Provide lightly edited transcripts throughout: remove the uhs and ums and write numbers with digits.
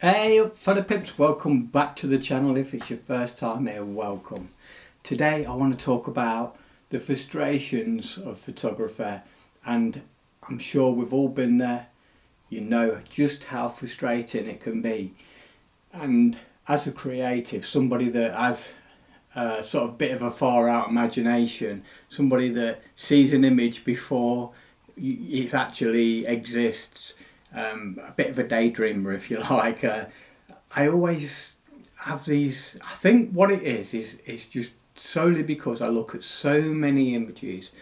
Hey for the pips, welcome back to the channel. If it's your first time here, welcome. Today I want to talk about the frustrations of photography, and I'm sure we've all been there. You know just how frustrating it can be, and as a creative, somebody that has a sort of bit of a far out imagination, somebody that sees an image before it actually exists, a bit of a daydreamer if you like. I always have these, I think what it is just solely because I look at so many images,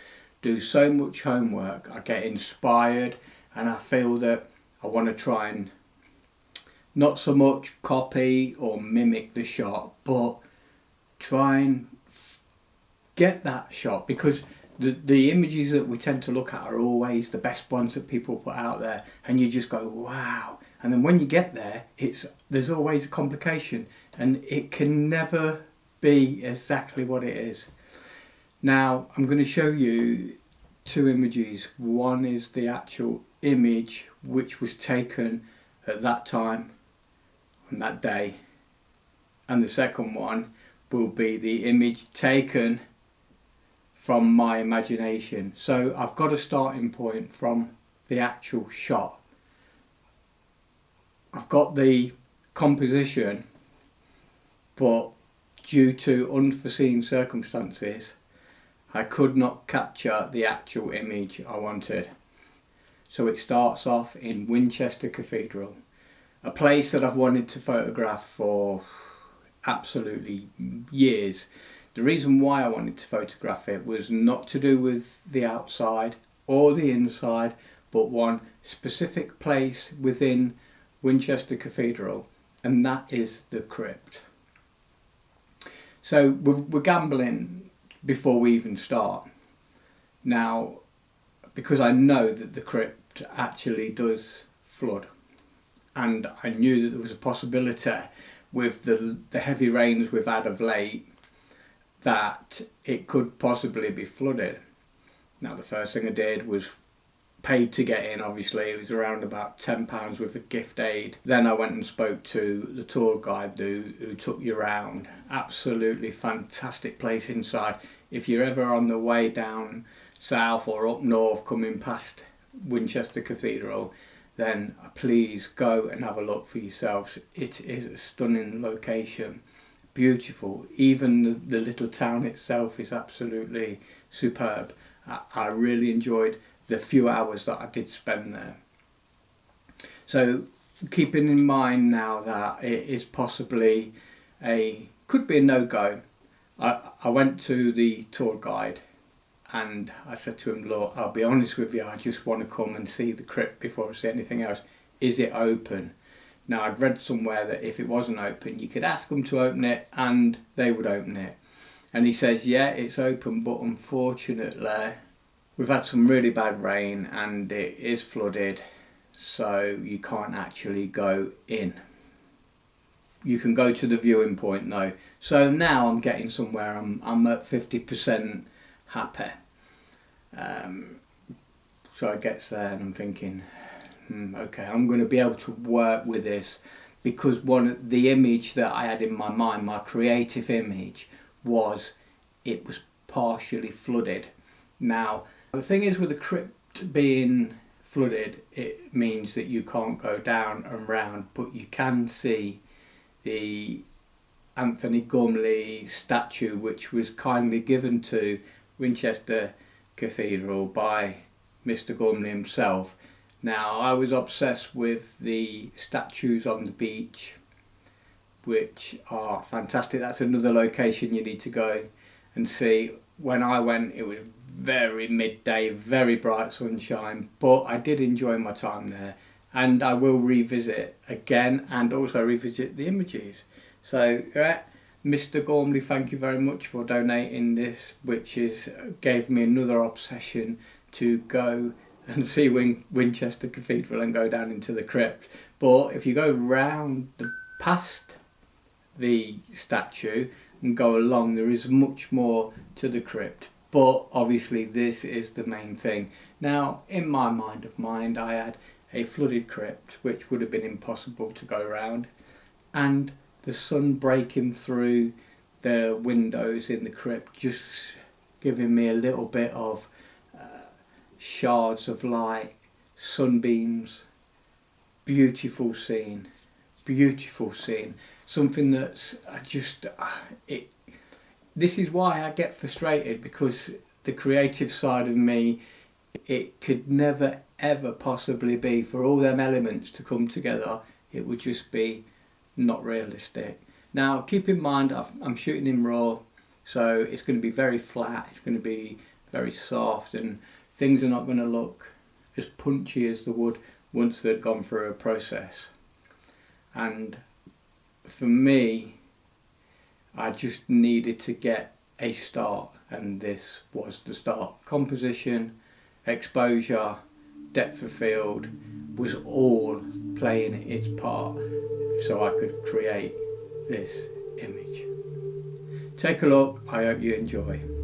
do so much homework, I get inspired, and I feel that I want to try and not so much copy or mimic the shot, but try and get that shot, because the images that we tend to look at are always the best ones that people put out there, and you just go wow. And then when you get there, there's always a complication, and it can never be exactly what it is. Now I'm going to show you two images. One is the actual image which was taken at that time on that day, and the second one will be the image taken from my imagination. So I've got a starting point from the actual shot. I've got the composition, but due to unforeseen circumstances, I could not capture the actual image I wanted. So it starts off in Winchester Cathedral, a place that I've wanted to photograph for absolutely years. The reason why I wanted to photograph it was not to do with the outside or the inside, but one specific place within Winchester Cathedral, and that is the crypt. So we're gambling before we even start. Now, because I know that the crypt actually does flood, and I knew that there was a possibility with the heavy rains we've had of late that it could possibly be flooded. Now the first thing I did was paid to get in. Obviously it was around about £10 worth of gift aid. Then I went and spoke to the tour guide who took you around. Absolutely fantastic place inside. If you're ever on the way down south or up north coming past Winchester Cathedral, then please go and have a look for yourselves. It is a stunning location. Beautiful. Even the little town itself is absolutely superb. I really enjoyed the few hours that I did spend there. So keeping in mind now that it is possibly could be a no-go, I went to the tour guide and I said to him, look, I'll be honest with you, I just want to come and see the crypt before I see anything else. Is it open? Now I'd read somewhere that if it wasn't open, you could ask them to open it and they would open it. And he says, yeah, it's open, but unfortunately we've had some really bad rain and it is flooded, so you can't actually go in. You can go to the viewing point though. So now I'm getting somewhere. I'm at 50% happy. So it gets there and I'm thinking, okay, I'm going to be able to work with this, because the image that I had in my mind, my creative image, was it was partially flooded. Now the thing is, with the crypt being flooded, it means that you can't go down and round, but you can see the Anthony Gormley statue, which was kindly given to Winchester Cathedral by Mr. Gormley himself. Now I was obsessed with the statues on the beach, which are fantastic. That's another location you need to go and see. When I went, it was very midday, very bright sunshine, but I did enjoy my time there, and I will revisit again and also revisit the images. So Mr. Gormley, thank you very much for donating this, which gave me another obsession to go and see Winchester Cathedral and go down into the crypt. But if you go round past the statue and go along, there is much more to the crypt. But obviously this is the main thing. Now in my mind, I had a flooded crypt, which would have been impossible to go around, and the sun breaking through the windows in the crypt, just giving me a little bit of shards of light, sunbeams. Beautiful scene, beautiful scene. Something that's it. This is why I get frustrated, because the creative side of me, it could never ever possibly be for all them elements to come together. It would just be not realistic. Now keep in mind I'm shooting in RAW, so it's going to be very flat, it's going to be very soft, and things are not going to look as punchy as the wood once they'd gone through a process. And for me, I just needed to get a start, and this was the start. Composition, exposure, depth of field was all playing its part so I could create this image. Take a look, I hope you enjoy.